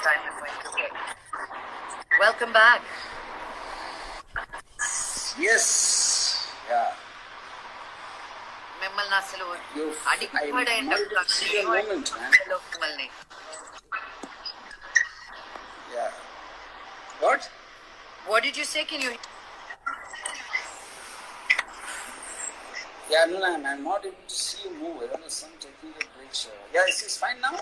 time is going to take. Welcome back. Yes. Yeah. మిమ్మల్ని అసలు See a moment, man. మిమ్మల్ని Yeah. What? What did you say? Can you? Yeah, no, I'm not able to see you move. I don't know, some technical glitch. Yeah, it's fine now?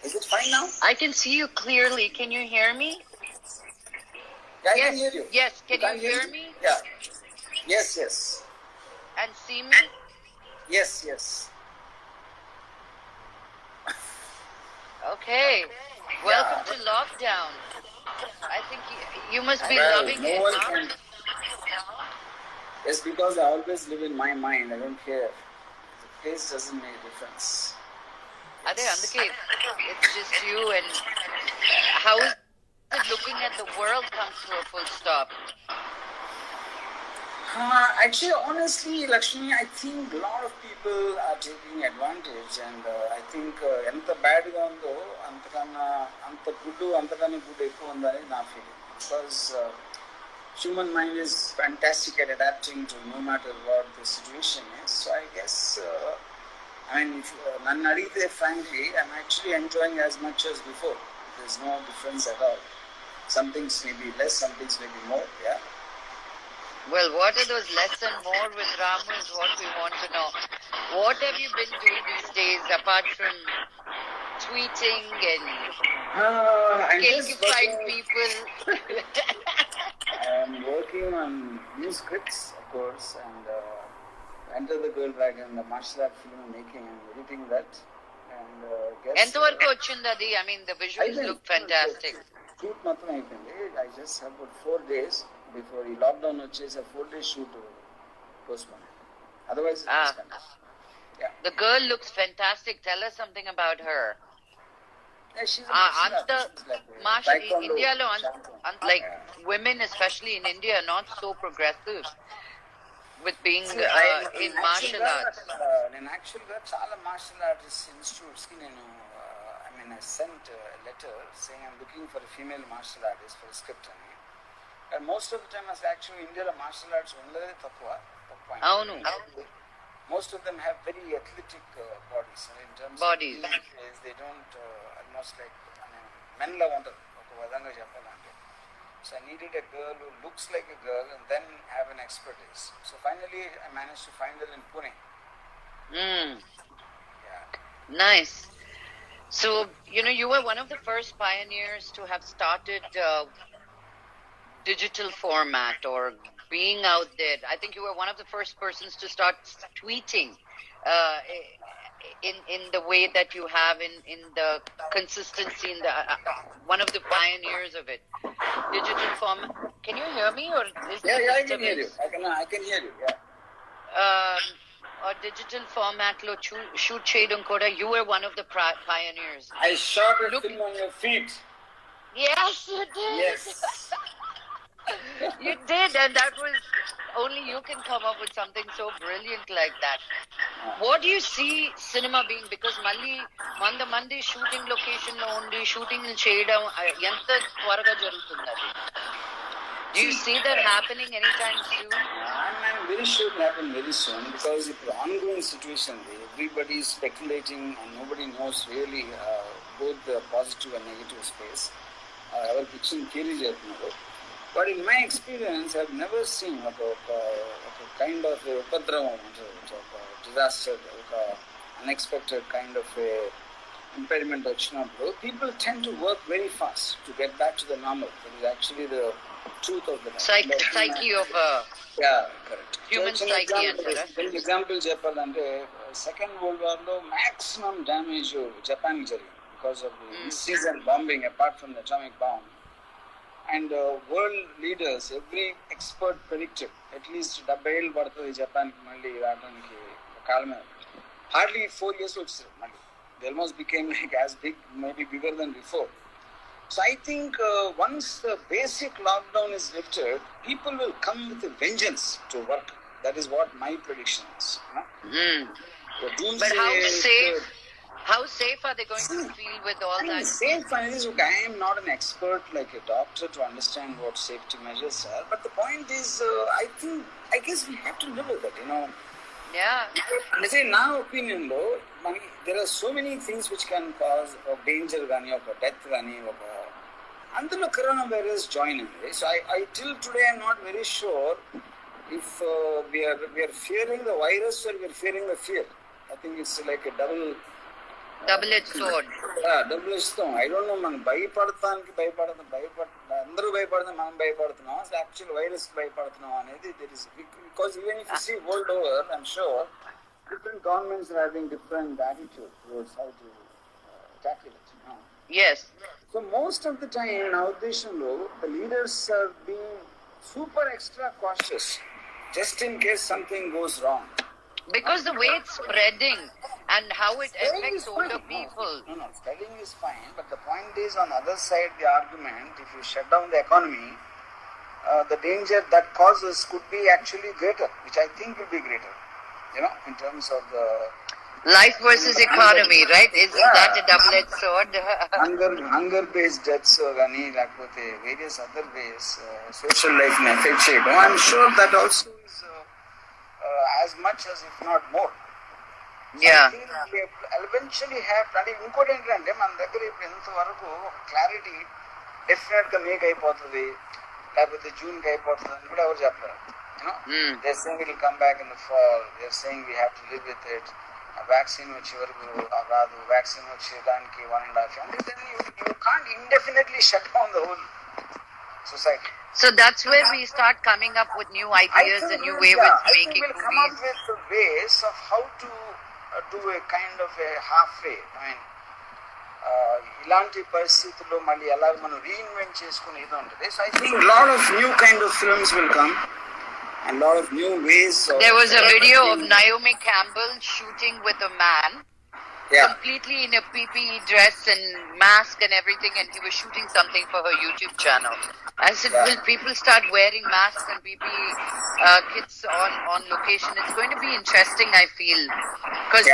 Is it fine now? I can see you clearly. Can you hear me? Yeah, I Yes. can hear you. Yes. Can you can't hear me? Yeah. Yes, yes. And see me? Yes, yes. Okay. Welcome to lockdown. I think you must be Well, loving no it, one huh? can. It's because I always live in my mind. I don't care. The place doesn't make a difference. Ade, అందుకే it's just you. And how is it looking at the world comes to a full stop? Actually, honestly, Lakshmi, I think a lot of people are taking advantage, and I think enta bad ga undo anta good ekku undani na feeling, because human mind is fantastic at adapting to no matter what the situation is. So I guess I mean, if nannu adite, frankly, I'm actually enjoying as much as before. There's no difference at all. Some things may be less, some things may be more. Yeah. Well, what are those less and more with Ramu is what we want to know. What have you been doing these days apart from tweeting and I'm just cakifying working. people? I'm working on new scripts, of course, and Enter the Girl Dragon, the martial art film making and editing that. And guess. ఎంతవరకు వచ్చింది అది? I mean, the visuals look fantastic. Shoot matham ayipindi. I just have about 4 days before the lockdown వచ్చేసి 4 days shoot postponed. Otherwise, it's fantastic. Yeah. The girl looks fantastic. Tell us something about her. Yeah, she's a martial artist. Like India lo like women, especially in India, are not so progressive with being in martial arts. నేను యాక్చువల్గా చాలా martial artist ఇన్స్టిట్యూట్స్కి I sent a letter saying I'm looking for a female martial artist for a script అని. And most of the time as actually India martial arts ఉండేదే తక్కువ. అవును. Most of them have very athletic bodies. In terms bodies. Of they don't almost like men la ఉంటారు ఒక విధంగా చెప్పాలంటే. So I needed a girl who looks like a girl and then have an expertise. So finally I managed to find her in Pune. Yeah. Nice. So, you were one of the first pioneers to have started digital format or being out there. I think you were one of the first persons to start tweeting in the way that you have in the consistency, in the one of the pioneers of it. Digital format. Can you hear me or is Yeah, I can hear you. I can hear you. Yeah. Or digital format lo shoot cheyadam kuda you were one of the pioneers. I shot a film on your feet. Yes, you did. Yes. You did, and that was only you can come up with something so brilliant like that. What do you see cinema being? Because mandi shooting location lo undi shooting cheyadam enta twaraga jarugutundi adi. Do you see that happening anytime soon? I'm very sure it will happen very soon, because it's an ongoing situation. Everybody is speculating and nobody knows really both the positive and negative space. Our fiction theory cheyutunnaru. But in my experience, I've never seen a kind of a upadravam, disaster, unexpected kind of a impediment vachinappudu. People tend to work very fast to get back to the normal. That is actually the truth of the psyche of yeah, correct. Human psyche antara. Example చెప్పాలంటే Second World War లో maximum damage Japan జరిగింది because of the season bombing apart from the atomic bomb. And world leaders, every expert predicted at least 70 ఏళ్ళు పడుతుంది Japan కి మళ్ళీ రావడానికి కాలమే. Hardly 4 years వచ్చేసారు మళ్ళీ. They almost became like as big, maybe bigger than before. So I think once the basic lockdown is lifted, people will come with a vengeance to work. That is what my prediction is. But how safe How safe are they going to feel with all that? Safe, look, I am not an expert like a doctor to understand what safety measures are, but the point is, I guess we have to live with it, Yeah. See, now opinion though, there are so many things which can cause danger, death, అందులో coronavirus join in. So I till today I'm not very sure if we are fearing the virus or we are fearing the fear. I think it's like a double-edged sword. Yeah, double-edged sword. I don't know, మనం అందరూ భయపడుతున్నాం, మనం భయపడుతున్నాం, actual virus భయపడుతున్నాం అనేది there is, because even if you see world over, I'm sure different governments are having different attitude towards how to tackle it. Yes. So most of the time in our Deshanlo, the leaders are being super extra cautious just in case something goes wrong. Because the way it's spreading and how it affects older people. No, spreading is fine, but the point is on the other side, the argument, if you shut down the economy, the danger that causes could be actually greater, which I think will be greater, in terms of the life versus economy, right? Isn't that a double-edged sword? Hunger-based deaths, various other ways, social life may affect it. I'm sure that also is as much as if not more. Yeah. I think we eventually have, and ఇంకోటి ఏంటంటే మన దగ్గర ఇప్పుడు ఎంతవరకు clarity డెఫినెట్గా make అయిపోతుంది, లేకపోతే జూన్కి అయిపోతుంది అని కూడా ఎవరు చెప్పారు. They're saying it will come back in the fall. They're saying we have to live with it. Vaccine వచ్చే వరకు రాదు, vaccine వచ్చేదానికి 1.5 years. And then you can't indefinitely shut down the whole society. So that's where we start coming up with new ideas and new ways of making movies. We'll come up with ways of how to do a kind of a halfway. I mean, ఇలాంటి పరిస్థితుల్లో మళ్ళీ ఎలా మనం reinvent చేసుకుని ఏదో ఉంటుంది. So I think a lot of new kind of films will come and a lot of new ways. There was a video of Naomi Campbell shooting with a man. Yeah. Completely in a PPE dress and mask and everything, and he was shooting something for her YouTube channel. I said, will people start wearing masks and PPE kits on location? It's going to be interesting, I feel. Because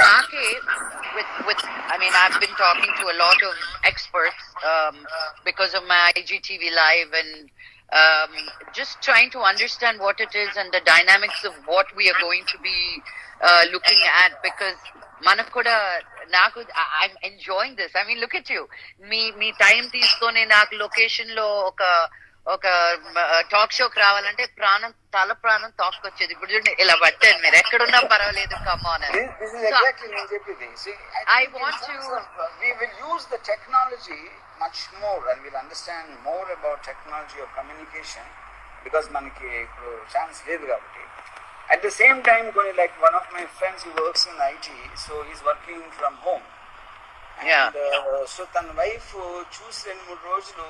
I've been talking to a lot of experts because of my IGTV Live and just trying to understand what it is and the dynamics of what we are going to be looking at, because I'm enjoying this. I mean, look at you. Me time తీసుకొని నాకు location లో ఒక talk షోకి రావాలంటే తల ప్రాణం తోక్కొచ్చేది. ఇప్పుడు చూడండి ఇలా పట్టాను, మీరు ఎక్కడున్నా పర్వాలేదు, come on. I want to. We will use the technology much more and we'll understand more about technology of communication because మనకి ఇప్పుడు ఛాన్స్ లేదు కాబట్టి. At the same time, like one of my friends who works in IT, so he's working from home. And so తన wife చూసి 2-3 రోజులు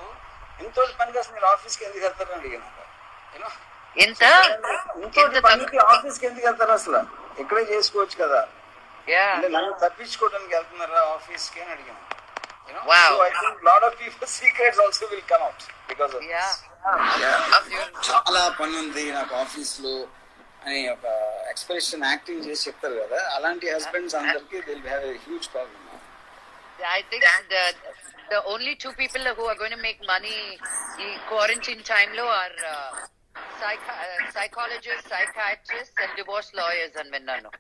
ఎంతో పని చేసి మీరు ఆఫీస్కి ఎందుకు వెళ్తారని అడిగాను. పనికి ఆఫీస్కి ఎందుకు వెళ్తారు, అసలు ఇక్కడే చేసుకోవచ్చు కదా, అంటే నన్ను తప్పించుకోవడానికి వెళ్తున్నారా ఆఫీస్కి అని అడిగాను. So I think a lot of people's secrets also will come out because of this. చాలా పని ఉంది నాకు ఆఫీస్ లో అని ఒక ఎక్స్ప్రెషన్ యాక్టింగ్ చేసి చెప్తారు కదా, అలాంటి హస్బెండ్స్ అందరికి they will have a huge problem. I think the only 2 people who are going to make money in quarantine time lo are psychologists, psychiatrists and divorce lawyers and vinnanu.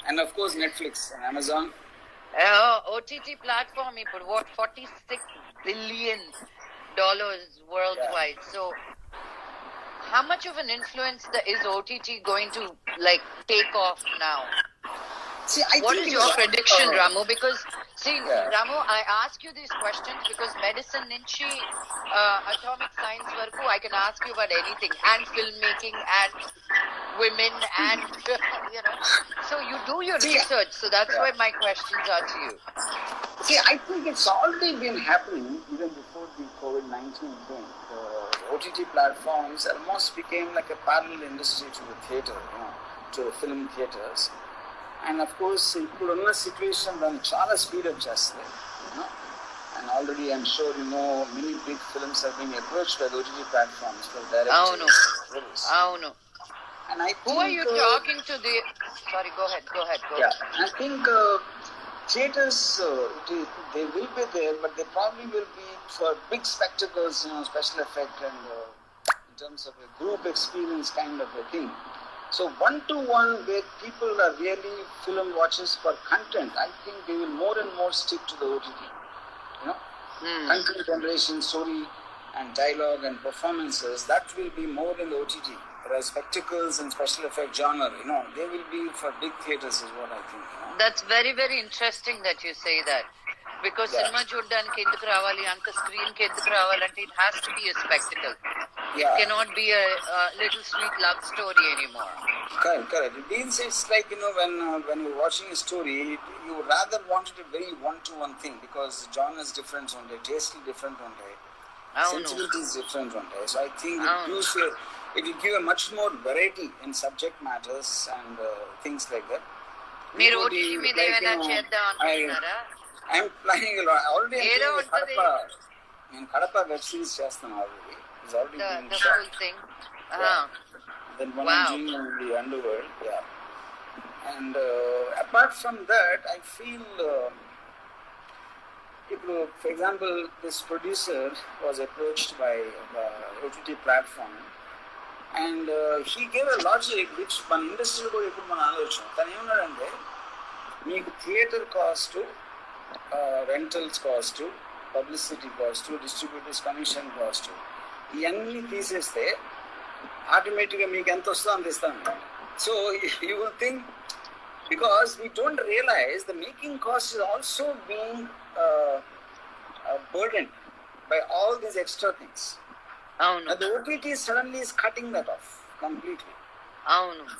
And of course Netflix and Amazon. OTT platform ఇప్పుడు what $46 billion worldwide. So how much of an influence is OTT going to like take off now? See, what is your prediction, Ramu? Because Ramu, I ask you these questions because medicine nunchi atomic science varaku I can ask you about anything, and filmmaking and women and so you do your research, so that's why my questions are to you. See, I think it's already been happening even before the COVID-19 thing. The OTT platforms almost became like a parallel industry to the theatre, to the film theatres. And of course, ippudunna situation danni chaala speed up chestadi, and already I'm sure many big films have been approached by the OTT platforms for directing. Avunu. And I think, who are you talking to? Sorry, go ahead. Yeah, I think theaters, they will be there, but they probably will be for big spectacles, special effect and in terms of a group experience kind of a thing. So one-to-one where people are really film watchers for content, I think they will more and more stick to the OTT. Content generation, story and dialogue and performances, that will be more in the OTT. Whereas spectacles and special effect genre, they will be for big theaters is what I think. That's very, very interesting that you say that. Because cinema చూడడానికి ఎందుకు రావాలి అంత screen కి ఎందుకు రావాలంటే it has to be a spectacle. It cannot be a little sweet love story anymore. Correct. It's like, when you're watching a story, you rather want it a very one-to-one thing because genre is different one day, taste is different one day, sensibility is different one day. So I think it will give a much more variety in subject matters and things like that. మీరు OTT మీద ఏమైనా చేద్దాం అనుకుంటున్నారా? I'm planning a lot. Already I'm Kadapa web series చేస్తాను already. It's already being the shot. whole thing. Then one I'm doing in the underworld. Yeah. And apart from that, I feel, for example, this producer was approached by OTT platform, and he gave a logic which one industry ko ippudu mana alochina. Tanu em annadante, meeku theater cost, rentals cost, publicity cost, distributors commission cost, ఇవన్నీ తీసేస్తే ఆటోమేటిక్గా మీకు ఎంత వస్తుందో అంత ఇస్తాను. So you will think, because we don't realize the making cost is also being burdened by all these extra things. The OTT suddenly is cutting that off completely.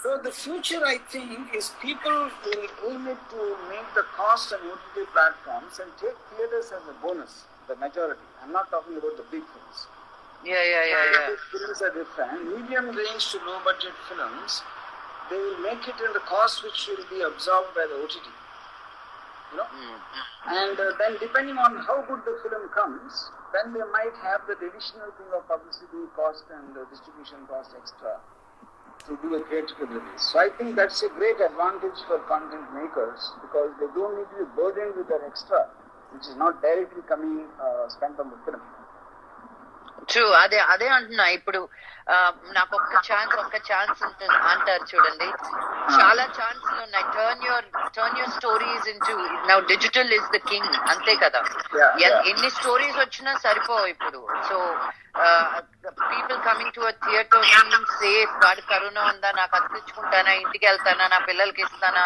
So the future, I think, is people will aim it to make the cost on OTT platforms and take theaters as a bonus, the majority. I'm not talking about the big films. Yeah. Films are different. Medium range to low budget films, they will make it in the cost which will be absorbed by the OTT. And then depending on how good the film comes, then they might have the additional thing of publicity cost and distribution cost extra to do a theatrical release. So I think that's a great advantage for content makers because they don't need to be burdened with that extra, which is not directly coming spent on the film. True. అదే అంటున్నా. ఇప్పుడు నాకు ఒక్క chance అంటారు చూడండి, చాలా ఛాన్స్లు ఉన్నాయి. Turn your stories into now digital is the king, అంతే కదా. ఎన్ని స్టోరీస్ వచ్చినా సరిపోవు ఇప్పుడు. So people coming to a theatre feeling safe. వాడు కరోనా ఉందా, నాకు అతికించుకుంటానా, ఇంటికి వెళ్తానా, నా పిల్లలకి ఇస్తానా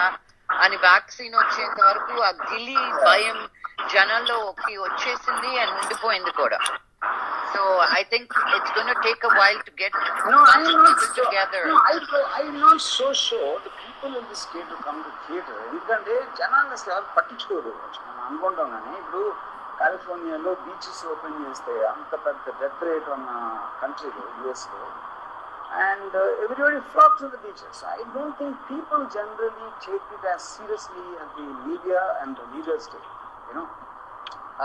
అని వ్యాక్సిన్ వచ్చేంత వరకు ఆ గిలి భయం జనాల్లోకి వచ్చేసింది అని ఉండిపోయింది కూడా. So I think it's going to take a while to get people together. I'm not so sure the people in this state to come to theater. ఎందుకంటే జనాలు అసలు ఎవరు పట్టించుకోరు. మనం అనుకుంటాం కానీ ఇప్పుడు కాలిఫోర్నియాలో బీచెస్ ఓపెన్ చేస్తే అంత పెద్ద డెత్ రేట్ ఉన్న కంట్రీలో, యుఎస్లో, and everybody flocks to the beaches. I don't think people generally take it as seriously as the media and the leaders take.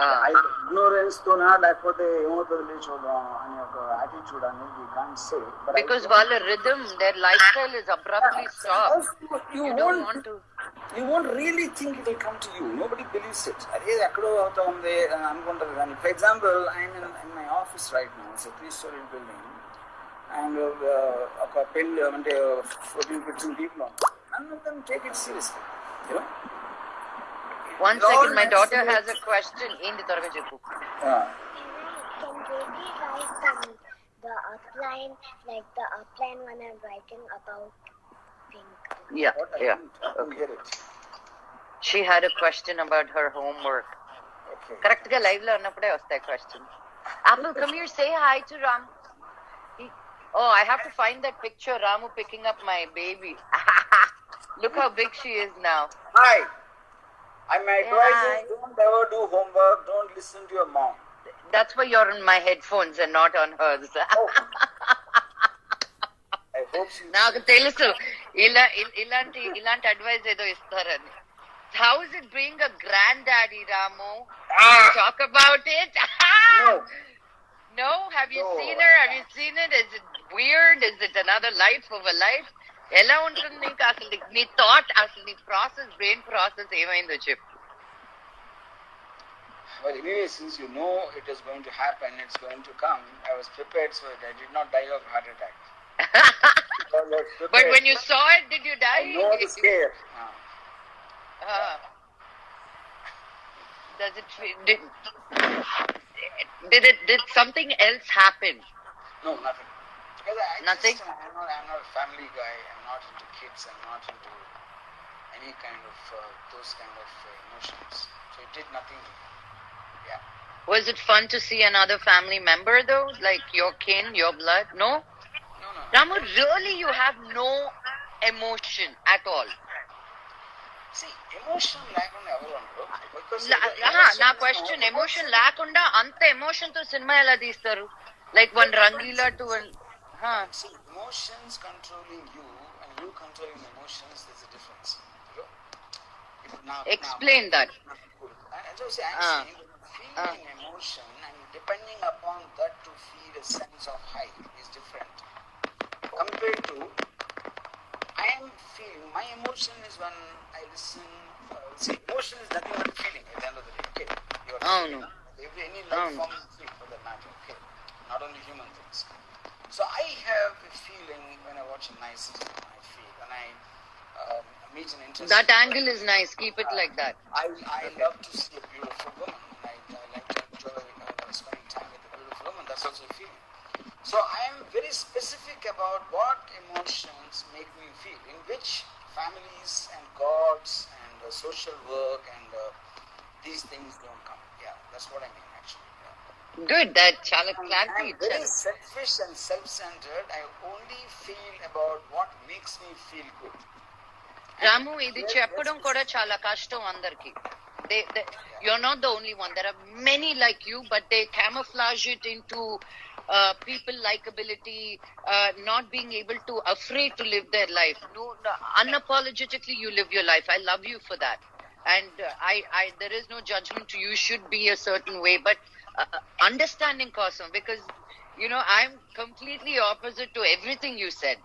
Ignorance తోనా లేకపోతే ఏమవుతుంది చూద్దాం అనే ఒక యాటిట్యూడ్ అనేది we can't say. Because వాళ్ళ rhythm, their lifestyle is abruptly stopped. You won't really think it will come to you. Nobody believes it. అదే ఎక్కడో అవుతా ఉంది అని అనుకుంటారు కానీ. For example, I'm in my office right now. It's a 3-story building. And ఒక పెళ్ళి అంటే 14-15 people on. None of them take it seriously. One second, my daughter has a question. Endi త్వరగా చెప్పు. Can Jyoti write the outline when I'm writing about pink? Yeah. Okay. She had a question about her homework. Okay. Correct ga live lo ఉన్నప్పుడే వస్తాయి questions. Apple, come here, say hi to Ram. I have to find that picture, Ramu picking up my baby. Look how big she is now. Hi. My advice is don't ever do homework, don't listen to your mom. That's why you're on my headphones and not on hers. I hope she... నాకు తెలుసు ఇలాంటి advice ఏదో ఇస్తారని. How is it being a granddaddy, Ramu? Talk about it. No? Have you seen her? Have you seen it? Is it weird? Is it another life of a life? ఎలా ఉంటుంది నీకు అసలు నీ థాట్ అసలు నీ process brain process ఏమైందో చెప్పు. Well, anyway, since you know it is going to happen, it's going to come, I was prepared so that I did not die of heart attack. But when you saw it, did you die? I know the scare. Does it did something else happen? No, nothing. Because Nothing? I'm not a family guy. I'm not into kids. I'm not into any kind of those kind of emotions. So it did nothing to me. Yeah. Was it fun to see another family member though, like your kin, your blood? No. No. Ramu, really, you have no emotion at all. See, emotion లేకుండా ఎవరు ఉండరు. Because నా question emotion లేకుండా అంత emotion తో cinema ఎలా తీస్తారు? Like one Rangeela to See, emotions controlling you and you controlling emotions, there's a difference. Explain that. I'm saying feeling emotion and depending upon that to feel a sense of high is different. Compared to I am feeling, my emotion is when I listen. See, emotion is nothing but feeling at the end of the day. Okay, you are feeling. Any life form is feel for that matter. Okay, not only human things. So I have a feeling when I watch a nice film. I feel when I meet an interesting. That angle is nice. Keep it like that. I love to see a beautiful woman. I like to enjoy spending time with a beautiful woman. That's also a feeling. So I am very specific about what emotions make me feel, in which families and gods and social work and these things don't come. Yeah, that's what I mean actually. Yeah. Good, that chala clarity. I'm very selfish and self-centered. I only feel about what makes me feel good. Ramu, ఇది చెప్పడం కూడా చాలా కష్టం అందరికి. You're not the only one. There are many like you, but they camouflage it into people likability, not being able to, afraid to live their life. No, unapologetically you live your life. I love you for that. And there is no judgment to you should be a certain way, but understanding kosam, because I'm completely opposite to everything you said.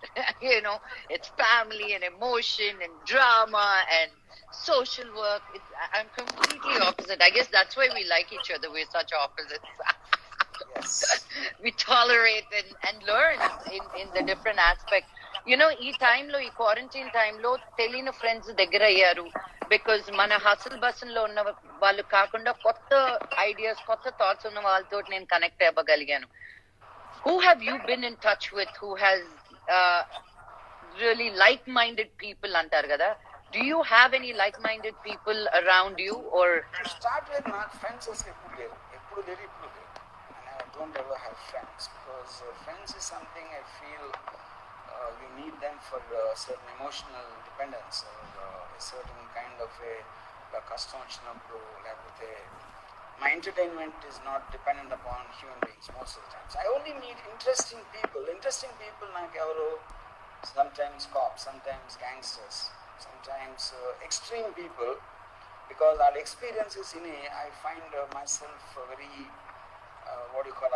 It's family and emotion and drama and social work. I'm completely opposite. I guess that's why we like each other. We're such opposites. Yes. We tolerate and learn in the different aspects. ఈ టైంలో ఈ quarantine టైంలో తెలియని friends దగ్గర అయ్యారు. Because మన hassle బస్సులో ఉన్న వాళ్ళు కాకుండా కొత్త ఐడియాస్ కొత్త థాట్స్ ఉన్న వాళ్ళతో నేను connect అవ్వగలిగాను. Who have you been in touch with who has really like-minded people అంటారు కదా? Do you have any like-minded people around you or? To start with, not friends is ఎప్పుడు లేరు. And I don't ever have friends because friends is something I feel you need them for certain emotional dependence or a certain kind of a కష్టం వచ్చినప్పుడు లేకపోతే my entertainment is not dependent upon human beings most of the times. I only meet interesting people. Interesting people like sometimes cops, sometimes gangsters, sometimes extreme people, because our experiences in I find myself very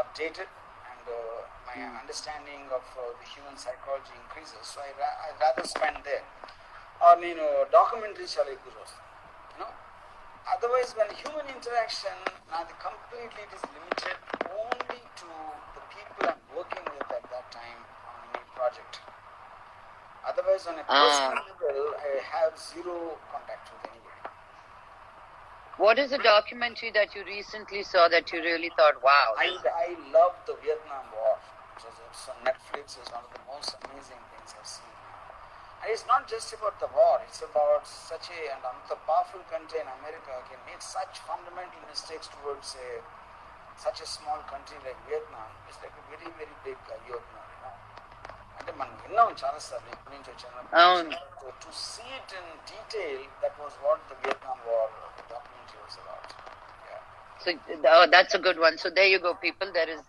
updated, and my understanding of the human psychology increases. So I rather spend there. Or documentaries చాలా ఎక్కువ చూస్తాను. Otherwise, when human interaction, completely it is limited only to the people I'm working with at that time on any project. Otherwise, on a personal level, I have zero contact with anybody. What is the documentary that you recently saw that you really thought, wow? I love the Vietnam War. It's on Netflix. It's one of the most amazing things I've seen. And it's not just about the war, it's about such a powerful country in America can make such fundamental mistakes towards such a small country like Vietnam. It's like a very, very big eye-opener, అంటే మనం విన్నాం చాలాసార్లు ఇప్పటి నుంచి వచ్చాను. To see it in detail, that was what the Vietnam War documentary was about. Yeah. So that's a good one. So there you go, people. There is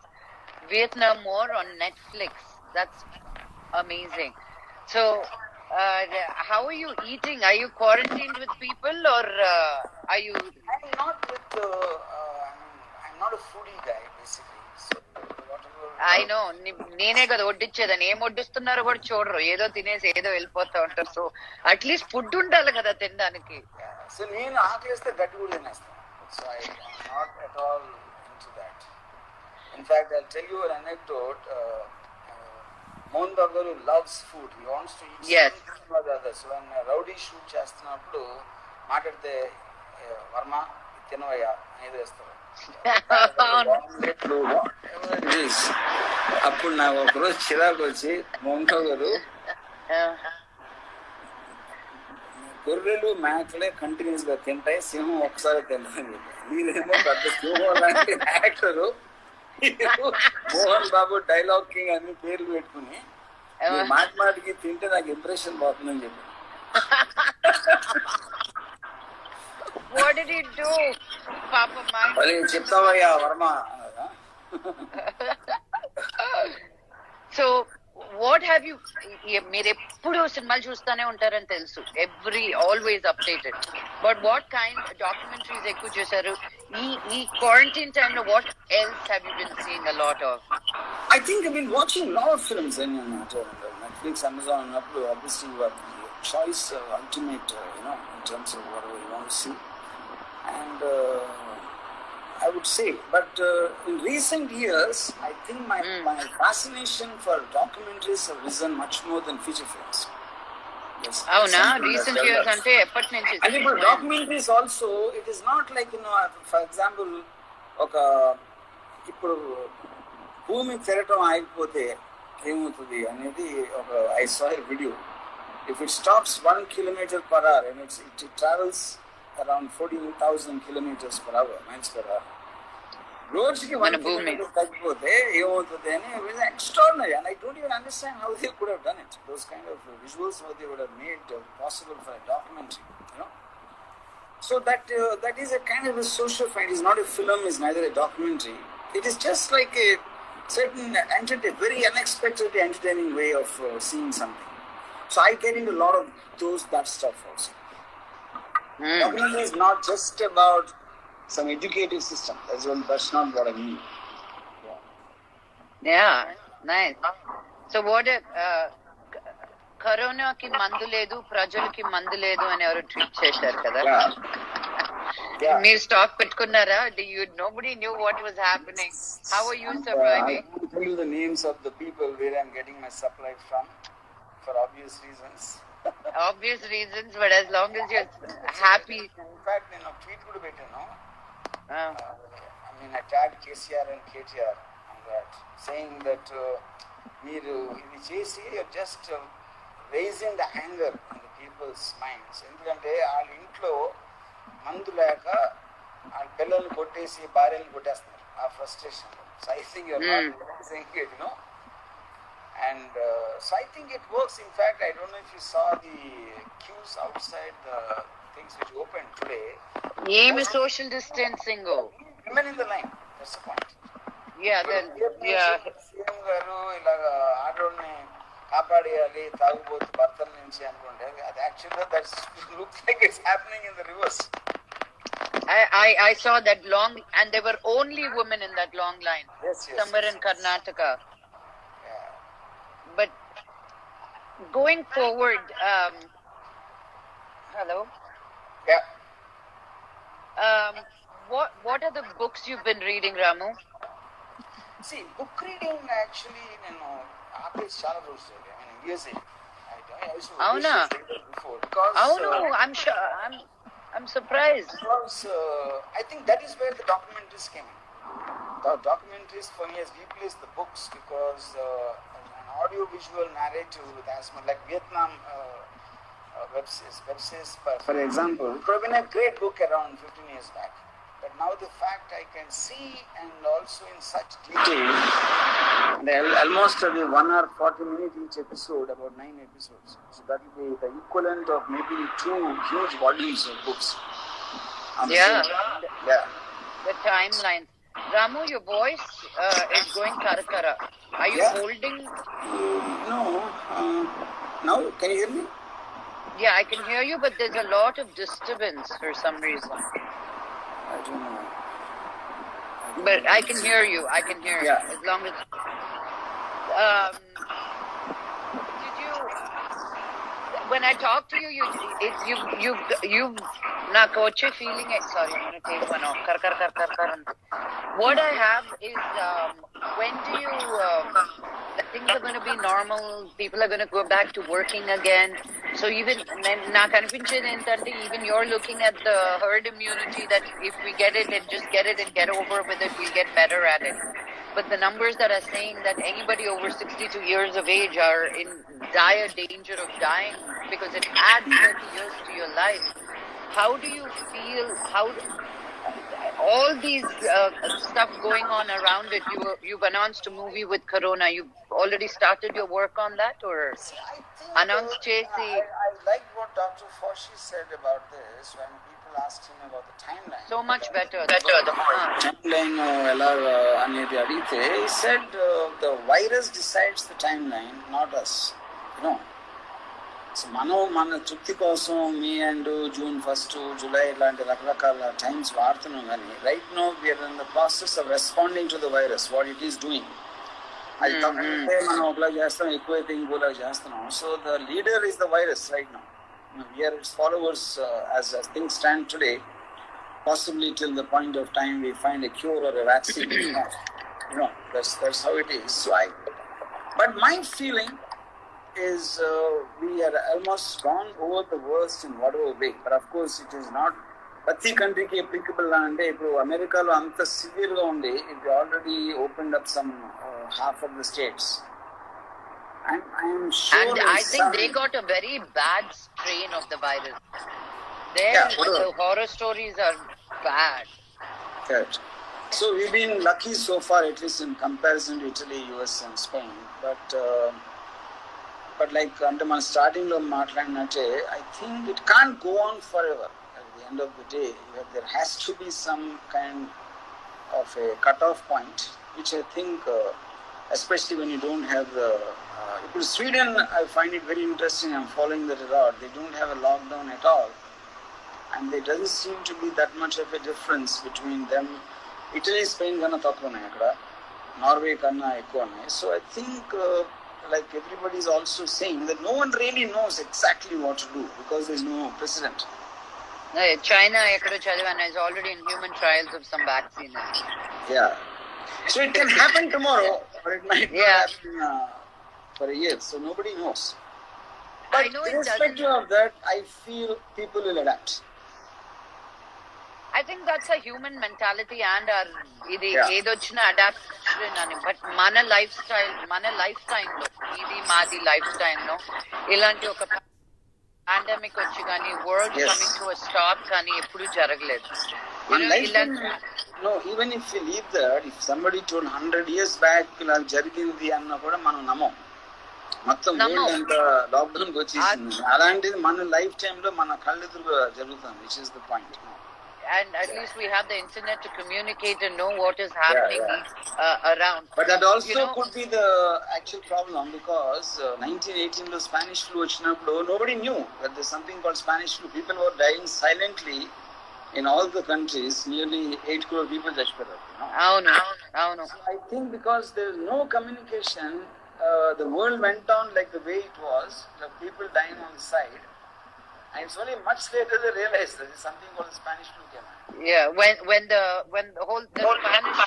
Vietnam War on Netflix. That's amazing. So how are you eating? Are you quarantined with people or are you? I'm not with. I'm not a foodie guy basically. So whatever I know నేనే కదా వడ్డిచ్చేదని ఏం వడ్డిస్తున్నారో కూడా చూడరు ఏదో తినేసి ఏదో వెళ్ళిపోతా ఉంటారు సో అట్లీస్ట్ ఫుడ్ ఉండాలి కదా తినడానికి సో నేను ఆకలిస్తే గట్టి కూడా తినేస్తాను so I not at all into that in fact I tell you an anecdote Mohan Babu garu loves food he wants to eat something or the other so when rowdy shoot చేస్తున్నప్పుడు మాట్లాడితే వర్మ తినవయ్యా అనేది వేస్తారు అప్పుడు నాకు ఒకరోజు చిరాకు వచ్చి మోహన్ గారు గొర్రెలు మేకలే కంటిన్యూస్ గా తింటాయి సింహం ఒకసారి తింటాను మీరేమో పెద్ద సింహం లాంటి actor Mohan Babu dialogue king అని పేర్లు పెట్టుకుని మాటి మాటికి తింటే నాకు ఇంప్రెషన్ పోతుందని చెప్పి What did he do? Papa mind. అదే చెప్తావయ్యా Varma so what have you మీరు ఎప్పుడు సినిమాలు చూస్తానే ఉంటారని తెలుసు always updated but what kind documentaries ఎక్కువ చూసారు ఈ క్వారంటైన్ టైంలో what else have you been seeing a lot of I think I've been watching a lot of films in Netflix, Amazon, and Apple. Obviously, you have the choice, ultimate, in terms of whatever you want to see. And I would say, but in recent years, I think my fascination for documentaries have risen much more than feature films. Yes. అవునా recent years అంటే ఎప్పటి నుంచి And for documentaries also, it is not like, for example, ఇప్పుడు భూమి తిరగటం ఆగిపోతే ఏమవుతుంది అనేది ఒక I saw a video if it stops 1 kilometer per hour and it travels around 14,000 kilometers per hour miles per hour రోజుకి 1 kilometer తగ్గిపోతే ఏమవుతుంది అని extraordinary and I don't even understand how they could have done it those kind of visuals how they would have made possible for a documentary so that is a kind of a social find it's not a film it's neither a documentary it is just like a certain very unexpectedly entertaining way of seeing something. So I get into a lot of that stuff also. Documentary is not just about some educative system. That's not what I mean. Yeah, nice. So what కరోనాకి మందు లేదు ప్రజలకి మందు లేదు అని ఎవరు tweet చేశారు కదా మీరు స్టాక్ పెట్టుకున్నారా nobody knew what was happening how are you surviving I can't tell you the names of the people where I'm getting my supply from for obvious reasons but as long as you're happy in fact నేను tweet కూడా పెట్టాను I mean I tagged KCR and KTR on that saying that మీరు ఇది చేసి you're just raising the anger in the people's minds ఎందుకంటే వాళ్ళ ఇంట్లో మందు లేక వాళ్ళ పిల్లల్ని కొట్టేసి భార్యలను కొట్టేస్తున్నారు ఆ frustration so I think you're not realising it and so I think it works in fact I don't know if you saw the queues outside the things which opened today ఏమి social distancing women in the line that's the point CM గారు ఇలాగ ఆడోళ్ళని కాపాడేయాలి తాగుబోతు భర్తల నుంచి అనుకుంటే అది యాక్చువల్గా that's looks like it's happening in the reverse I saw that long and there were only women in that long line somewhere in Karnataka but going forward hello what are the books you've been reading Ramu see book reading actually ఆపేసి చాలా రోజులు I mean years ago I used to read before because I'm sure I'm surprised because I think that is where the documentaries came in. The documentaries for me has replaced the books because an audio-visual narrative with as much like Vietnam web series for example could have been a great book around 15 years back. But now the fact I can see and also in such detail, almost the 1 hour 40-minute each episode, about 9 episodes. So that will be the equivalent of maybe 2 huge volumes of books. The timeline. Ramu, your voice is going karakara. Are you holding? No. Now, can you hear me? Yeah, I can hear you, but there's a lot of disturbance for some reason. I don't know. But I can hear you. I can hear you. As long as did you? When I talk to you, you na coach feeling it. Sorry, I'm gonna take one off. Kar. What I have is when do you? Things are going to be normal. People are going to go back to working again. So even నాకు అనిపించేది ఏంటంటే even you're looking at the herd immunity that if we get it and just get it and get over with it, we'll get better at it. But the numbers that are saying that anybody over 62 years of age are in dire danger of dying because it adds 30 years to your life. How do you feel? All these stuff going on around it, you've announced a movie with Corona. You've already started your work on that, or announced Chesi? I like what Dr. Fauci said about this when people asked him about the timeline. So much better. Timeline అనేది అడిగితే he said the virus decides the timeline, not us. You know. So మన తృప్తి కోసం మే and June 1 July ఇలాంటి రకరకాల times వాడుతున్నాం కానీ right now we're in the process of responding to the virus what it is doing. అది తక్కువైతే మనం ఒకలా చేస్తాం, ఎక్కువైతే ఇంకోలా చేస్తున్నాం. So the leader is the virus right now. We're its followers as things stand today. Possibly till the point of time we find a cure or a vaccine. That's how it is. So but my feeling is we are almost gone over the worst in whatever way. But of course it is not ప్రతి కంట్రీకి applicable అంటే ఇప్పుడు అమెరికాలో అంత సివియర్గా ఉండి it already opened up some half of the states. I'm sure. And I think they got a very bad strain of the virus. The horror stories are bad. Correct. So we've been lucky so far, at least in comparison to Italy, US and Spain. But like under my starting lo maatladinate, I think it can't go on forever. At the end of the day, there has to be some kind of a cut-off point, which I think, especially when you don't have the... Sweden, I find it very interesting. I'm following that a lot. They don't have a lockdown at all. And there doesn't seem to be that much of a difference between them. Italy, Spain, Norway, so I think like everybody is also saying that no one really knows exactly what to do because there's no precedent. China is already in human trials of some vaccine. Yeah. So it can happen tomorrow, but it might not happen for a year. So nobody knows. But irrespective of that, I feel people will adapt. I think that's a human mentality and our edochina adaptation ani. But mana lifetime lo idi madi lifetime no ilanti oka pandemic vachi gaani world coming to a stop gaani eppudu jaragaledu. No, even if you leave that, if somebody told 100 years back ila jarigindi anna kuda manam namam. మొత్తం world అంతా lockdown వచ్చేసింది. అలాంటిది మన life time లో మన కళ్ళెదురుగా జరుగుతుంది, which is the point. And at least we have the internet to communicate and know what is happening around. But that also could be the actual problem because 1918 lo Spanish flu vachinappudu nobody knew that there's something called Spanish flu. People were dying silently in all the countries. Nearly 8 crore people chachipadaru. Avunu. So I think because there is no communication, the world went on like the way it was, the people dying on the side. And it's only much later they realized that there's something called the Spanish flu came out. Yeah, when the Spanish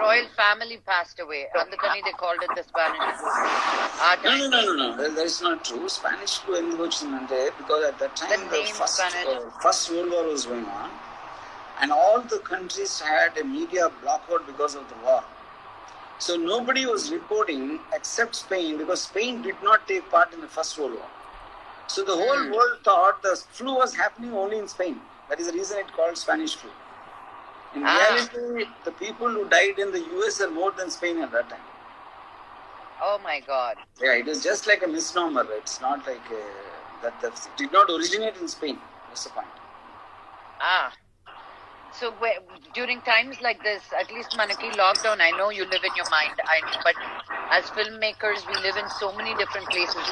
royal family passed away, andukani they called it the Spanish flu. No. That is not true. Spanish flu enduku vachindante because at that time the first World War was going on, and all the countries had a media blackout because of the war. So nobody was reporting except Spain because Spain did not take part in the First World War. So the whole world thought the flu was happening only in Spain. That is the reason it called Spanish flu. In reality, the people who died in the US are more than Spain at that time. Oh my God. Yeah, it is just like a misnomer. It's not like that it did not originate in Spain. That's the point. So during times like this, at least manaki lockdown, I know you live in your mind, but as filmmakers, we live in so many different places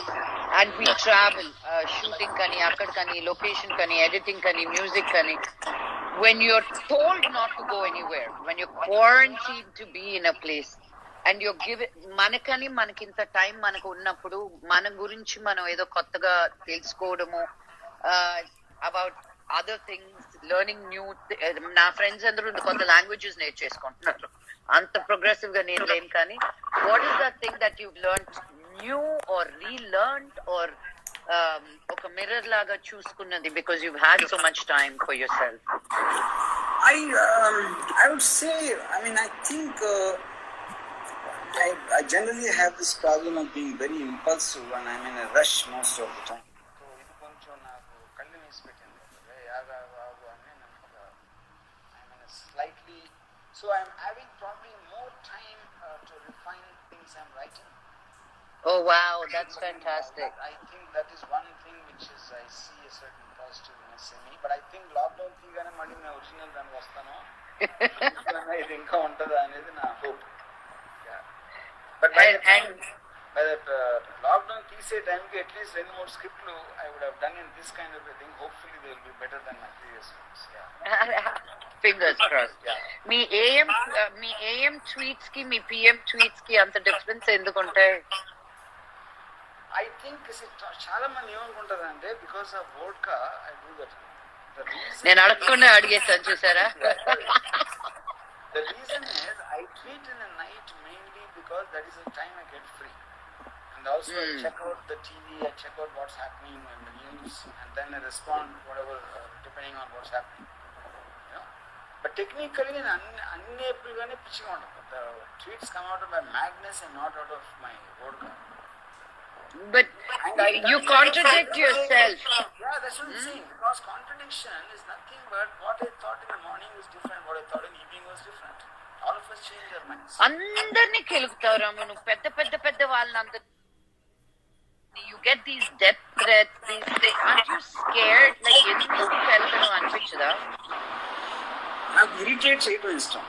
and we travel, shooting kani, akkad kani, location kani, editing kani, music kani. When you're told not to go anywhere, when you're quarantined to be in a place, and you give మనకింత time మనకు ఉన్నప్పుడు మన గురించి మనం ఏదో కొత్తగా తెలుసుకోవడము about other things learning new. నా ఫ్రెండ్స్ అందరూ కొత్త లాంగ్వేజెస్ నేర్చేసుకుంటున్నారు. అంత ప్రోగ్రెసివ్ గా నేను లేను, కానీ what is the thing that you learn new or relearned or ఒక మిర్రర్ లాగా చూసుకున్నది because you had so much time for yourself? I would say, I think I generally have this problem of being very impulsive and I'm in a rush most of the time. So ఇది కొంచెం నాకు కళ్ళు వేసి పెట్టింది. I'm in a slightly, so I'm having probably more time to refine things I'm writing. Oh wow, that's fantastic. I think that is one thing which is I see a certain positiveness in me, but I think lockdown తీగానే మళ్ళీ నేను original దానికి వస్తాను. ఇది ఇంకా ఉంటుందా అనేది నా hope. But by that lockdown తీసే టైంకి at least 2-3 స్క్రిప్ట్లు I would have done in this kind of a thing. Hopefully they will be better than my previous ones. Fingers crossed. Me AM tweets కి మీ PM tweets కి అంత difference ఎందుకుంటాయి? I think చాలా మంది ఏమనుకుంటారంటే because of vodka I do that. నేను అడగకుండా అడిగేసాను చూసారా? The reason is I tweet in the night mainly because that is the time I get free. And also I check out the TV, I check out what's happening in the news, and then I respond whatever depending on what's happening. You know? But technically in anni eppugaane pitching on the tweets come out of my madness and not out of my vodka. But you contradict yourself. Yeah, that's what I'm saying. Because contradiction is nothing but what I thought in the morning was different, what I thought in the evening was different. All of us change our minds. అందరినీ కెలుగుతావు నువ్వు, పెద్ద వాళ్ళందరూ. You get these death threats, aren't you scared? Like ఎందుకు వెళ్తాను అనిపించదా? నాకు irritate చేయడం ఇష్టం.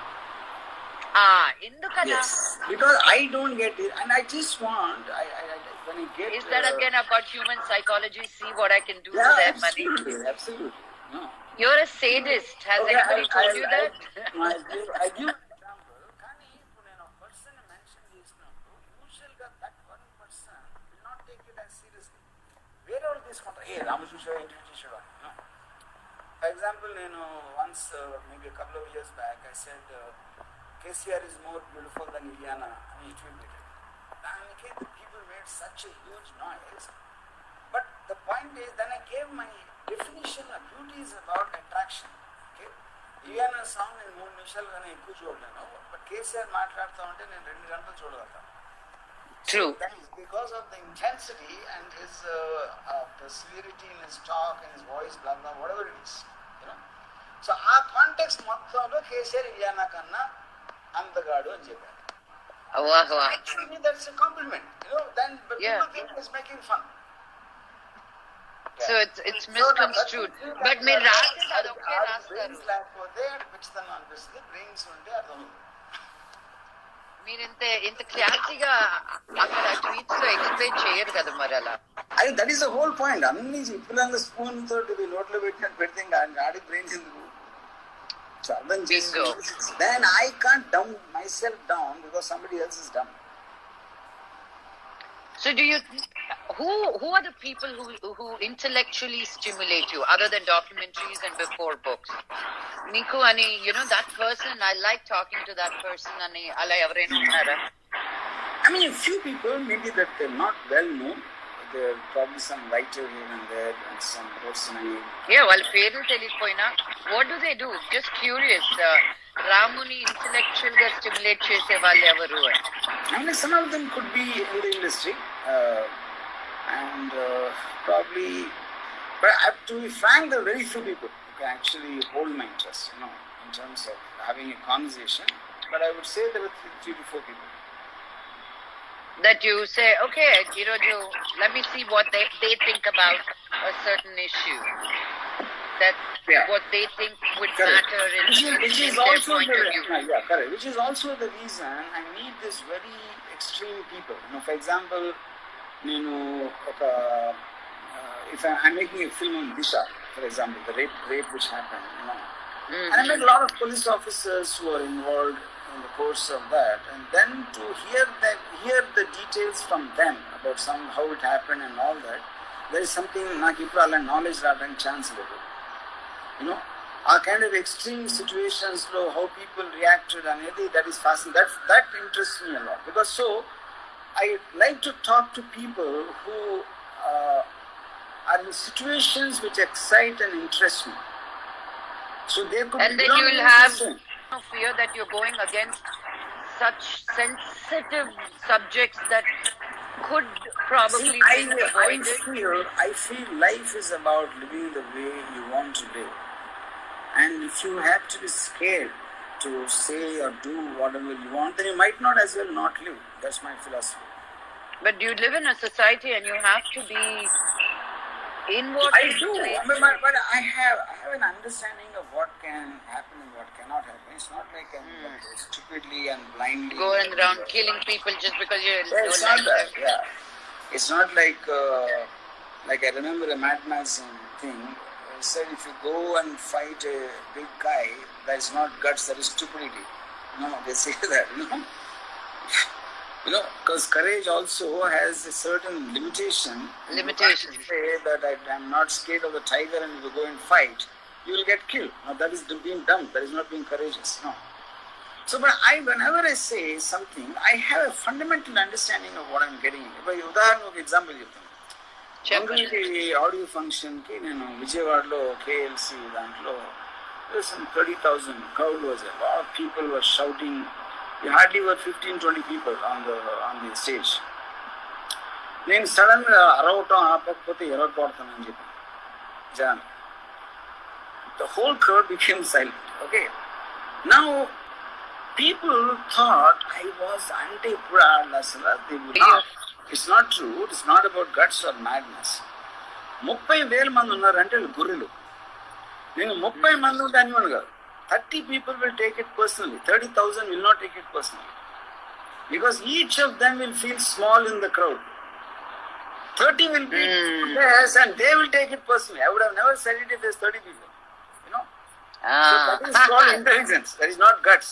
ఎందుకన్నా? Yes, because I don't get it and I just want when I get. Is that again about human psychology? See what I can do to them, money. Absolutely. No. You're a sadist. Has anybody told you that? I give an example. Kani when a person mentioned this number, usually that one person will not take it as seriously. Where all this contra? Hey, Ramaswamy interview chesadu. No. For example, once maybe a couple of years back, I said KCR is more beautiful than Ileana. And he tweeted it. And the people made such a huge noise. But the point is, then I gave my definition of beauty is about attraction. Okay? Ileana song in 3 నిమిషాలుగానే ఎక్కువ చూడలేను. But KCR మాట్లాడుతూ ఉంటే నేను 2 గంటలు చూడగలుగుతాను. True. So that is because of the intensity and his the severity in his talk and his voice, blah blah, whatever it is. You know. So ఆ context మొత్తంలో KCR Ileana కన్నా అందగాడు అని చెప్పారు. Actually, that's a compliment. Then but people think it's making fun. So it's misconstrued. But me రాసేది అదొకే రాస్తారు. మీరు ఇంత క్లారిటీగా అక్కడ ట్వీట్స్ లో ఎక్స్ప్లెయిన్ చేయరు కదా మరి అలా. That is the whole point. అన్ని పిల్లల స్పూన్ తోటి నోట్లో పెడితే ఆడి బ్రెయిన్స్ ఎందుకు? Then I can't dumb myself down because somebody else is dumb. So do you who are the people who intellectually stimulate you other than documentaries and before books? Niku ani, that person, I like talking to that person ani ala evaraina unnara? A few people maybe that they're not well known. There are probably some writer here and there and some person. వాళ్ళ పేర్లు తెలియకపోయినా what do they do? Just curious. రాముని intellectual గా stimulate చేసే వాళ్ళు ఎవరు? Some of them could be in the industry and probably, but to be frank, there are very few people who can actually hold my interest, in terms of having a conversation. But I would say there were 3 to 4 people that you say, okay, let me see what they think about a certain issue. What they think would matter in their point of view. Correct. Which is also the reason I need this very extreme people. For example, if I'm making a film on Disha, for example, the rape which happened, and I met a lot of police officers who are involved in the course of that, and then to hear the details from them about how it happened and all that, there is something నాకు ఇప్పుడు అలా knowledge రావడానికి chance లేదు. ఆ kind of extreme situations లో how people reacted అనేది, that is fascinating. That interests me a lot, because so I like to talk to people who are in situations which excite and interest me. So they could, and then you will have no fear that you're going against such sensitive subjects that could probably be avoided. I feel life is about living the way you want to live, and if you have to be scared to say or do whatever you want, then you might not as well not live. That's my philosophy. But you live in a society and you have to be in what I do. But I have an understanding of what can happen and what cannot happen. It's not like I'm stupidly and blindly going around killing people just because you're. It's not that. Yeah, it's not like I remember a Mad Max thing. He said if you go and fight a big guy, that is not guts, that is stupidity. They say that. Because courage also has a certain limitation. Limitation. You say that I'm not scared of the tiger, and if you go and fight, you will get killed. Now that is being dumb. That is not being courageous. No. So, but whenever I say something, I have a fundamental understanding of what I'm getting. But ఉదాహరణకు example చెప్తాను. Mangalagiri audio ఫంక్షన్కి నేను విజయవాడలో KLC దాంట్లో some 30,000 crowd was there. A lot of people were shouting. We hardly were 15-20 people on the stage. నేను sudden గా అరవటం ఆపకపోతే ఎరగొడతానని చెప్పి జనాలు. The whole crowd became silent. Okay. Now people thought I was anti-Pura. It's not true. It's not about guts or madness. 30,000 మంది ఉన్నారంటే గుర్రెలు. నేను 30 మంది ఉంటే అనివాను కాదు. 30 people will take it personally. 30,000 will not take it personally. Because each of them will feel small in the crowd. 30 will be yes, and they will take it personally. I would have never said it if there's 30 people. So that is called intelligence. That is not guts.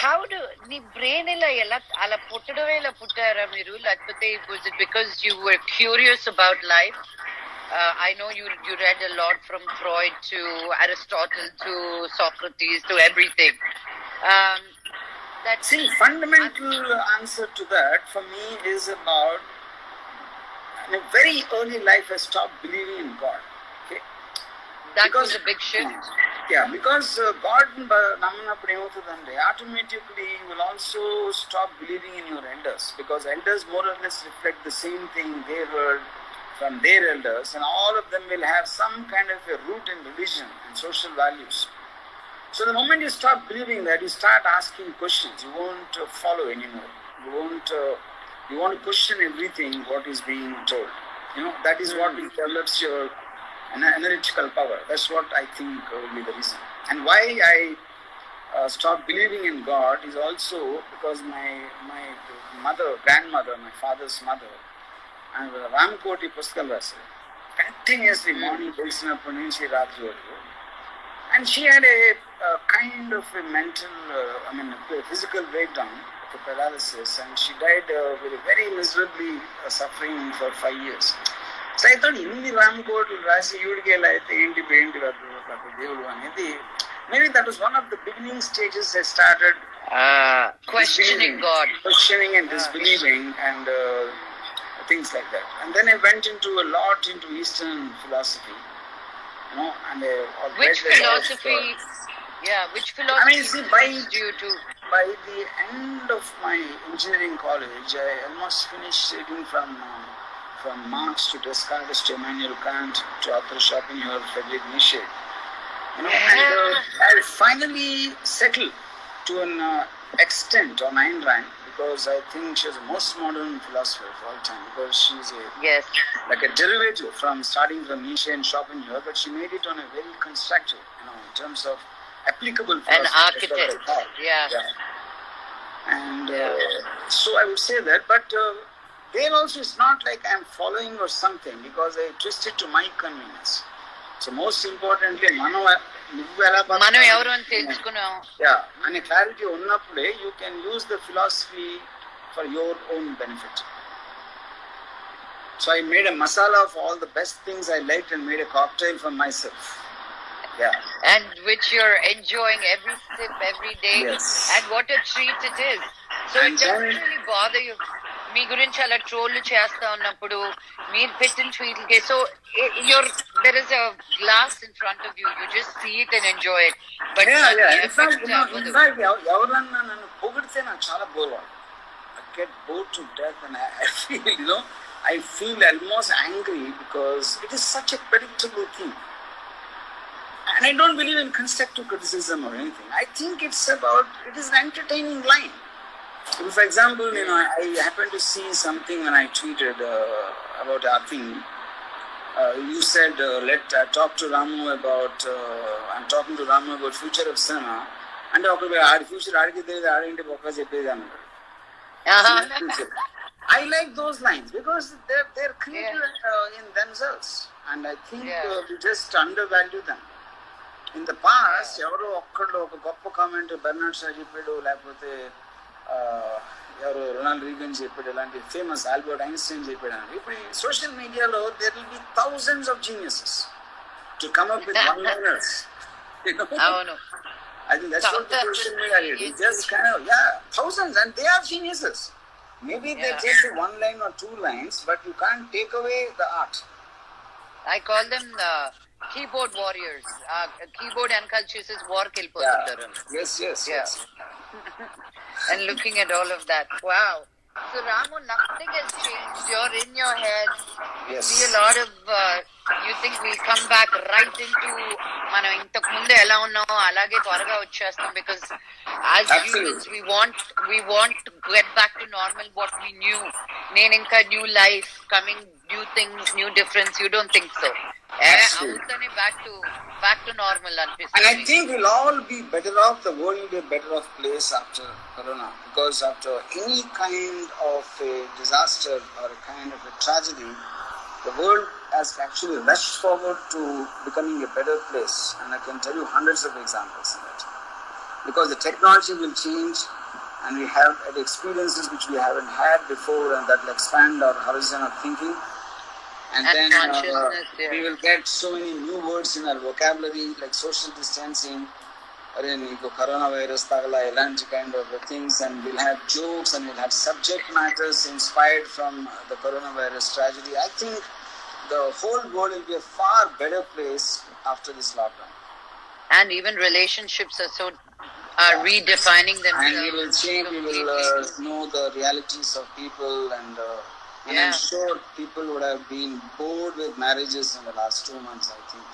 How do నీ brain ఎలా అలా పుట్టడమే ఇలా పుట్టారా మీరు? లేకపోతే was it because you were curious about life? I know you read a lot from Freud to Aristotle to Socrates to everything. See, fundamental answer to that for me is about in a very early life I stopped believing in God. Okay, that was a big shift. Yeah, because God namanappudu emavutundante automatically you will also stop believing in your elders, because elders more or less reflect the same thing they heard from their elders, and all of them will have some kind of a root in religion and social values. So the moment you stop believing that, you start asking questions. You won't follow anymore. You want to question everything what is being told. That is what develops your analytical power. That's what I think will be the reason. And why I stopped believing in God is also because my grandmother, my father's mother, and Ramkoti పుస్తకాలు రాశారు continuously morning తెలిసినప్పటి నుంచి రాత్రి వరకు. And she had a kind of a mental, physical breakdown, a paralysis, and she died very miserably, suffering for 5 years. So I thought, ఇన్ని రామకోట్లు రాసి ఈవిడికి ఎలా అయితే ఏంటి దేవుడు అనేది, maybe that was one of the beginning stages I started questioning God, questioning and disbelieving and things like that. And then I went into Eastern philosophy. And which philosophy? Which philosophy? By the end of my engineering college, I almost finished reading from Marx to Descartes to Immanuel Kant to Arthur Schopenhauer, Friedrich Nietzsche. And I finally settled to an extent on Ayn Rand, because I think she's the most modern philosopher of all time, because she's like a derivative starting from Nietzsche and Schopenhauer, but she made it on a very constructive, in terms of applicable philosophy. An architect, yeah. And so I would say that, but there also it's not like I'm following or something, because I twist it to my convenience. So most importantly, మనం ఎలా మనం ఎవరు అని తెలుసుకున్నాం. అనే clarity ఉన్నప్పుడే you can use the philosophy for your own benefit. So I made a masala of all the best things I liked and made a cocktail for myself. And which you're enjoying every sip, every day. Yes. And what a treat it is. So and it doesn't really bother you. మీ గురించి అలా troll చేస్తా ఉన్నప్పుడు మీరు పెట్టిన ట్వీట్లకి, so there is a glass in front of you, you just see it and enjoy it. But ఎవరన్నా నన్ను పొగిడితే నాకు చాలా bore. I get bored to death and I feel, I feel almost angry because it is such a predictable thing. And I don't believe in constructive criticism or anything. I think it is an entertaining line. If, for example, I happened to see something when I tweeted about our thing. You said, talk to Ramu about, I'm talking to Ramu about future of cinema. And talk about our future, I like those lines because they're creative in themselves. And I think we just undervalue them. In the past, ఎవరో ఒక్కళ్ళు ఒక గొప్ప comment Bernard Shah చెప్పాడు, లేకపోతే ఎవరు Ronald Reagan చెప్పాడు, ఇలాంటి famous Albert Einstein చెప్పాడు. ఇప్పుడు సోషల్ మీడియాలో there will be thousands of geniuses to come up with one-liners. I think that's what the social media is. It's just kind of, thousands, and they are geniuses. Maybe they're just one line or two lines, but you can't take away the art. I call them keyboard warriors. Keyboard and cultures is war kelpotuntaru. Yes. And looking at all of that, wow. So Ramu, nothing has changed. You're in your head. You see a lot of. You think we'll come back right into మనం ఇంతకు ముందు ఎలా ఉన్నామో అలాగే త్వరగా వచ్చేస్తాం, because as humans we want to get back to normal what we knew. నేను ఇంకా new life coming, new things, new difference. You don't think so? అవుతానే back to normal అనిపిస్తుంది. And I think we'll all be better off. The world will be a better off place after Corona, because after any kind of a disaster or a kind of a tragedy, the world has actually rushed forward to becoming a better place. And I can tell you hundreds of examples of it. Because the technology will change and we have experiences which we haven't had before, and that will expand our horizon of thinking. And then we will get so many new words in our vocabulary, like social distancing, coronavirus, elanti kind of things, and we'll have jokes and we'll have subject matters inspired from the coronavirus tragedy. I think the whole world will be a far better place after this lockdown. And even relationships are redefining themselves. And we will change, we will know the realities of people, and I'm sure people would have been bored with marriages in the last 2 months, I think.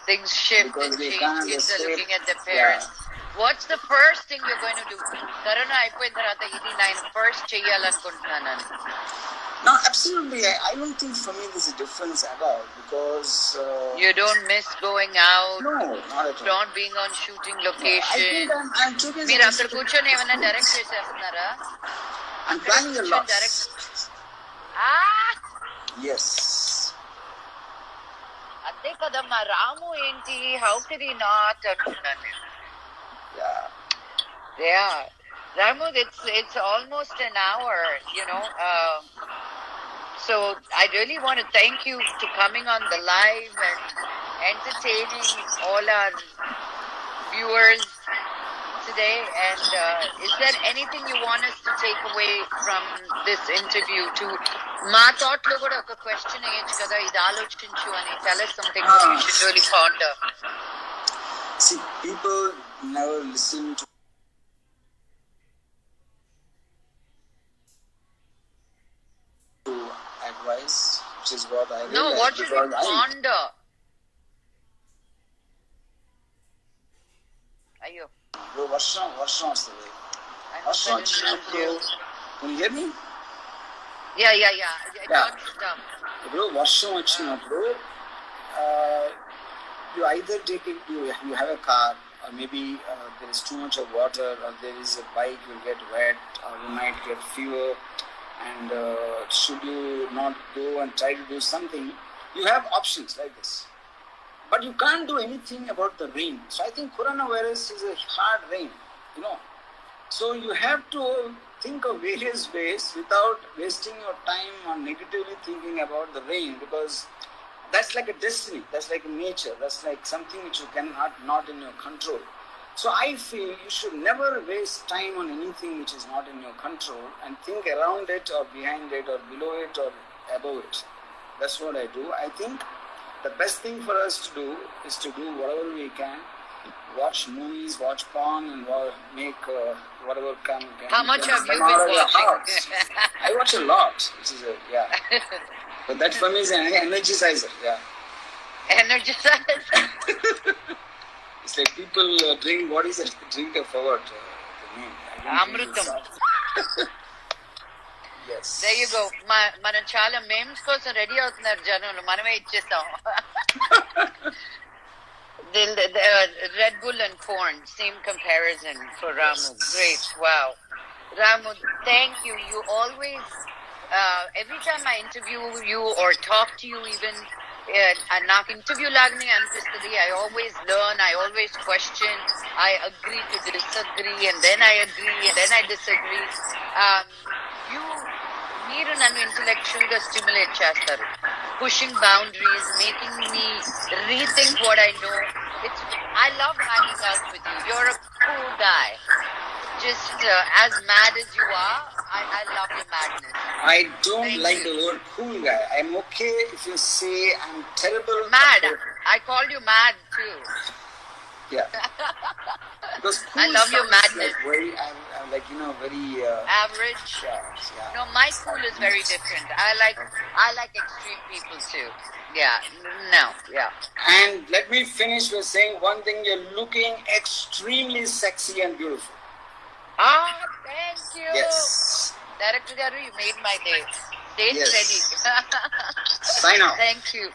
Things shift and change. Kids are looking at their parents. What's the first thing you're going to do? Corona అయిపోయిన తర్వాత ఇది నేను first చేయాలనుకుంటున్నాను. No, absolutely. I don't think for me there's a difference at all, because you don't miss going out. No, not at all. Not being on shooting location. I think I'm too busy. మీరు అక్కడ కూర్చొని ఏమైనా direct చేసేస్తున్నారా? I'm planning a lot. Yes. అదే కదమ్మా రాము ఏంటి, how can he not అంటున్నాను. Ramu, it's almost an hour, so I really want to thank you for coming on the live and entertaining all our viewers today. And is there anything you want us to take away from this interview? మా thought లో కూడా ఒక question వేయచ్చు కదా, ఇది ఆలోచించు అని. Tell us something that you should really ponder. See, people never listen to advice, which is what I realized. No, what should you ponder? Ayyo. Bro, వర్షం వస్తుంది. వర్షం వచ్చినప్పుడు, can you hear me? Yeah. Bro, వర్షం వచ్చినప్పుడు you either take it, you have a car, or maybe there is too much of water, or there is a bike will get wet, or you might get fever. And should you not go and try to do something, You have options like this. But you can't do anything about the rain. So I think coronavirus is a hard rain, So you have to think of various ways without wasting your time on negatively thinking about the rain, because that's like a destiny, that's like nature, that's like something which you cannot, not in your control. So I feel you should never waste time on anything which is not in your control and think around it or behind it or below it or above it. That's what I do. I think the best thing for us to do is to do whatever we can. Watch movies, watch porn, and make whatever can. How much have you been watching? I watch a lot, which is But that for me is an energizer. Yeah. Energizer. It's like people drink. What is it? Drink a forward. The name. Amrutam. Yes. There you go. మన చాలా memes కోసం ready అవుతున్నారు జనాలు, మనమే ఇచ్చేస్తాం. The Red Bull and corn, same comparison for Ramu. Great, wow. Ramu, thank you. You always, every time I interview you or talk to you even, నాకు interview లాగానే అనిపిస్తుంది. I always learn, I always question, I agree to disagree, and then I agree, and then I disagree. మీరు నన్ను intellectual గా stimulate చేస్తారు, pushing boundaries, making me rethink what I know. I love hanging out with you. You're a cool guy. Just as mad as you are, I love your madness. I don't like the word cool guy. I'm okay if you say I'm terrible. Mad. I called you mad too. Yeah. Because cool I love your madness. Like very, very average. Yeah. No, my cool is very different. I like extreme people too. Yeah. No. Yeah. And let me finish with saying one thing. You're looking extremely sexy and beautiful. Thank you. Yes. Director Garu, you made my day. Stage ready. Sign off. Thank you.